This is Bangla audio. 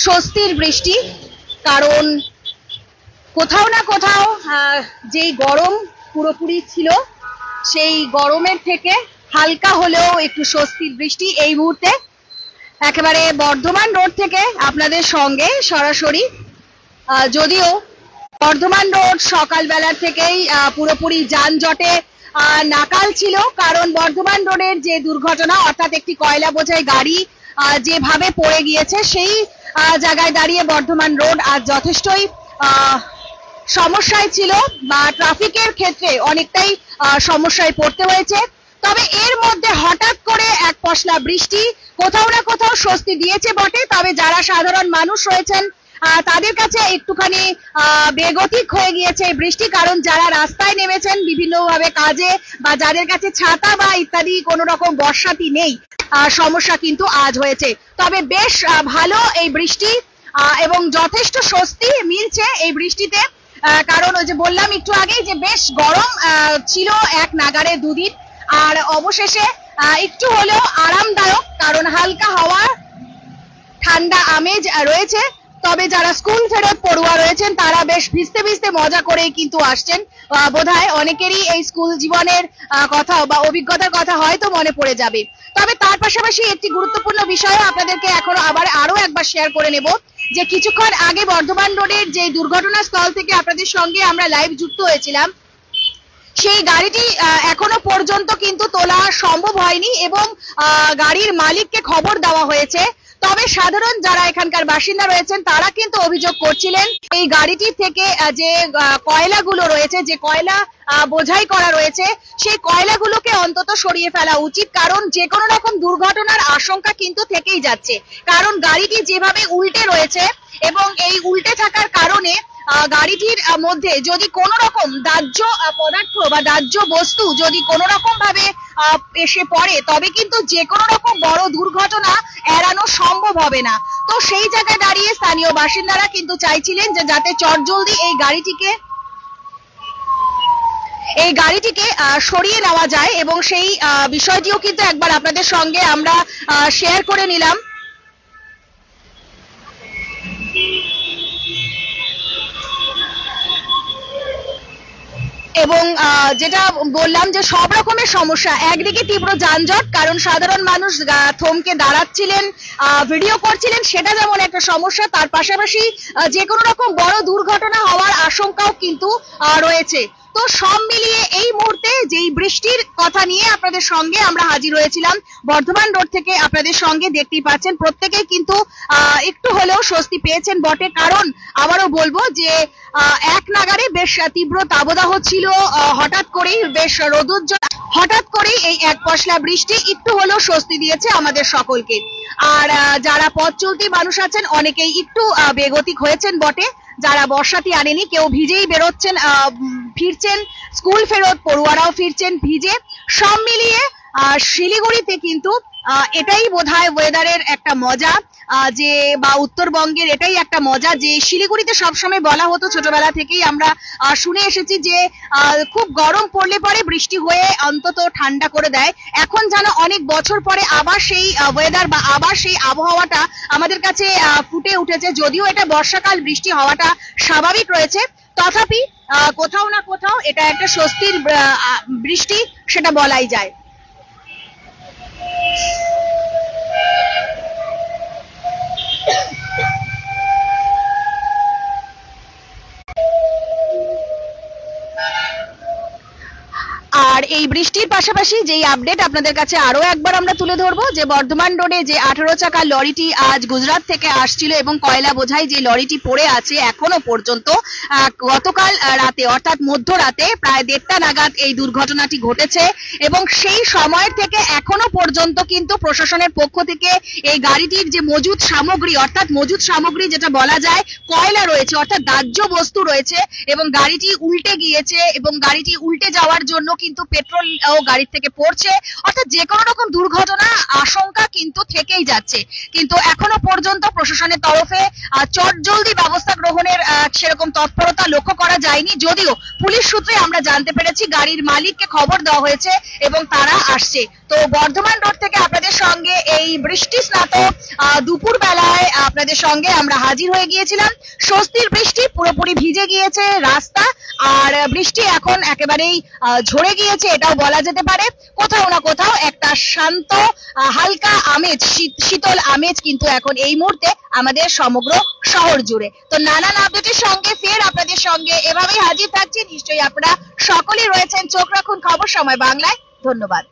স্বস্তির বৃষ্টি, কারণ কোথাও না কোথাও যেই গরম পুরোপুরি ছিল সেই গরমের থেকে হালকা হলেও একটু স্বস্তির বৃষ্টি এই মুহূর্তে একেবারে বর্ধমান রোড থেকে আপনাদের সঙ্গে সরাসরি। যদিও বর্ধমান রোড সকালবেলা থেকেই পুরোপুরি যানজটে নাকাল ছিল, কারণ বর্ধমান রোডের যে দুর্ঘটনা অর্থাৎ একটি কয়লা বোঝাই গাড়ি যেভাবে পড়ে গিয়েছে সেই জায়গায় দাঁড়িয়ে বর্ধমান রোড আজ যথেষ্টই সমস্যায় ছিল বা ট্রাফিকের ক্ষেত্রে অনেকটাই সমস্যায় পড়তে হয়েছে। তবে এর মধ্যে হঠাৎ করে এক পশলা বৃষ্টি কোথাও না কোথাও স্বস্তি দিয়েছে বটে, তবে যারা সাধারণ মানুষ রয়েছেন তাদের কাছে একটুখানি বেগতিক হয়ে গিয়েছে এই বৃষ্টি, কারণ যারা রাস্তায় নেমেছেন বিভিন্নভাবে কাজে বা যাদের কাছে ছাতা বা ইত্যাদি কোনো রকম বর্ষাতি নেই, সমস্যা কিন্তু আজ হয়েছে। তবে বেশ ভালো এই বৃষ্টি এবং যথেষ্ট স্বস্তি মিলছে এই বৃষ্টিতে, কারণ ওই যে বললাম একটু আগেই যে বেশ গরম ছিল এক নাগারে দুদিন, আর অবশেষে একটু হলেও আরামদায়ক, কারণ হালকা হাওয়া ঠান্ডা আমেজ রয়েছে। তবে যারা স্কুল ফেরত পড়ুয়া রয়েছেন তারা বেশ ভিজতে ভিজতে মজা করেই কিন্তু আসছেন। বোধহয় অনেকেরই এই স্কুল জীবনের কথা বা অভিজ্ঞতার কথা হয়তো মনে পড়ে যাবে। তবে তার পাশাপাশি একটি গুরুত্বপূর্ণ বিষয় আপনাদেরকে এখন আরো একবার শেয়ার করে নেব, যে কিছুক্ষণ আগে বর্ধমান রোডের যে দুর্ঘটনাস্থল থেকে আপনাদের সঙ্গে আমরা লাইভ যুক্ত হয়েছিলাম, সেই গাড়িটি এখনো পর্যন্ত কিন্তু তোলা সম্ভব হয়নি এবং গাড়ির মালিককে খবর দেওয়া হয়েছে। তবে সাধারণ যারা এখানকার বাসিন্দা রয়েছেন তারা কিন্তু অভিযোগ করছিলেন এই গাড়িটি থেকে যে কয়লাগুলো রয়েছে, যে কয়লা বোঝাই করা রয়েছে, সেই কয়লাগুলোকে অন্তত সরিয়ে ফেলা উচিত, কারণ যে কোনো রকম দুর্ঘটনার আশঙ্কা কিন্তু থেকেই যাচ্ছে। কারণ গাড়িটি যেভাবে উল্টে রয়েছে এবং এই উল্টে থাকার কারণে গাড়িটির মধ্যে যদি কোনো রকম দাহ্য পদার্থ বা দাহ্য বস্তু যদি কোনো রকম ভাবে এসে পড়ে, তবে কিন্তু যে কোনো রকম বড় দুর্ঘটনা এড়ানো সম্ভব হবে না। তো সেই জায়গায় দাঁড়িয়ে স্থানীয় বাসিন্দারা কিন্তু চাইছিলেন যে যাতে চটজলদি এই গাড়িটিকে সরিয়ে নেওয়া যায়, এবং সেই বিষয়টিও কিন্তু একবার আপনাদের সঙ্গে আমরা শেয়ার করে নিলাম। এবং যেটা বললাম যে সব রকমের সমস্যা, একদিকে তীব্র যানজট, কারণ সাধারণ মানুষ থমকে দাঁড়াচ্ছিলেন, ভিডিও করছিলেন, সেটা যেমন একটা সমস্যা, তার পাশাপাশি যে কোনো রকম বড় দুর্ঘটনা হওয়ার আশঙ্কাও কিন্তু রয়েছে। তো সব মিলিয়ে এই মুহূর্তে যেই বৃষ্টির কথা নিয়ে আপনাদের সঙ্গে আমরা হাজির হয়েছিলাম বর্ধমান রোড থেকে, আপনাদের সঙ্গে দেখতেই পাচ্ছেন প্রত্যেকেই কিন্তু একটু হলেও স্বস্তি পেয়েছেন বটে। কারণ আবারও বলবো যে এক নাগারে বেশ তীব্র তাবদাহ ছিল, হঠাৎ করেই বেশ রৌদ্রোজ্জ্বল, হঠাৎ করেই এই এক পশলা বৃষ্টি একটু হলেও স্বস্তি দিয়েছে আমাদের সকলকে। আর যারা পথ চলতি মানুষ আছেন অনেকেই একটু বেগতিক হয়েছেন বটে, যারা বর্ষাতি আনেনি কেউ ভিজেই বেরোচ্ছেন, ফিরছেন, স্কুল ফেরত পড়ুয়ারাও ফিরছেন ভিজে। সব মিলিয়ে শিলিগুড়িতে কিন্তু এটাই বোধহয় ওয়েদারের একটা মজা, যে বা উত্তরবঙ্গের এটাই একটা মজা, যে শিলিগুড়িতে সবসময় বলা হতো, ছোটবেলা থেকেই আমরা শুনে এসেছি যে খুব গরম পড়লে পরে বৃষ্টি হয়ে অন্তত ঠান্ডা করে দেয়। এখন যেন অনেক বছর পরে আবার সেই ওয়েদার বা আবার সেই আবহাওয়াটা আমাদের কাছে ফুটে উঠেছে। যদিও এটা বর্ষাকাল, বৃষ্টি হওয়াটা স্বাভাবিক রয়েছে, তথাপি কোথাও না কোথাও এটা একটা স্বস্তির বৃষ্টি, সেটা বলাই যায়। আর এই বৃষ্টির পাশাপাশি যেই আপডেট আপনাদের কাছে আরো একবার আমরা তুলে ধরবো, যে বর্ধমান রোডে যে 18 চাকার লরিটি আজ গুজরাট থেকে আসছিল এবং কয়লা বোঝাই যে লরিটি পড়ে আছে এখনো পর্যন্ত, গতকাল রাতে অর্থাৎ মধ্যরাতে প্রায় 1:30 নাগাদ এই দুর্ঘটনাটি ঘটেছে, এবং সেই সময়ের থেকে এখনো পর্যন্ত কিন্তু প্রশাসনের পক্ষ থেকে এই গাড়িটির যে মজুদ সামগ্রী, অর্থাৎ মজুদ সামগ্রী যেটা বলা যায় কয়লা রয়েছে অর্থাৎ দাহ্য বস্তু রয়েছে, এবং গাড়িটি উল্টে গিয়েছে, এবং গাড়িটি উল্টে যাওয়ার জন্য কিন্তু পেট্রোল পেট্রোল ও গাড়ির থেকে পড়ছে, অর্থাৎ যে কোনো রকম দুর্ঘটনা আশঙ্কা কিন্তু থেকেই যাচ্ছে। কিন্তু এখনো পর্যন্ত প্রশাসনের তরফে চটজলদি ব্যবস্থা গ্রহণের সেরকম তৎপরতা লক্ষ্য করা যায়নি, যদিও পুলিশ সূত্রে আমরা জানতে পেরেছি গাড়ির মালিককে খবর দেওয়া হয়েছে এবং তারা আসছে। তো বর্ধমান রোড থেকে আপনাদের সঙ্গে এই বৃষ্টি স্নাত দুপুর বেলায় আপনাদের সঙ্গে আমরা হাজির হয়ে গিয়েছিলাম। স্বস্তির বৃষ্টি, পুরোপুরি ভিজে গিয়েছে রাস্তা, আর বৃষ্টি এখন একেবারেই ঝরে গিয়েছে এটাও বলা যেতে পারে। কোথাও না কোথাও একটা শান্ত হালকা আমেজ, শীতল আমেজ কিন্তু এখন এই মুহূর্তে আমাদের সমগ্র শহর জুড়ে। তো নানান আপডেটের সঙ্গে ফের আপনাদের সঙ্গে এভাবেই হাজির থাকছি। নিশ্চয়ই আপনারা সকলেই রয়েছেন। চোখ রাখুন খবর সময় বাংলায়। ধন্যবাদ।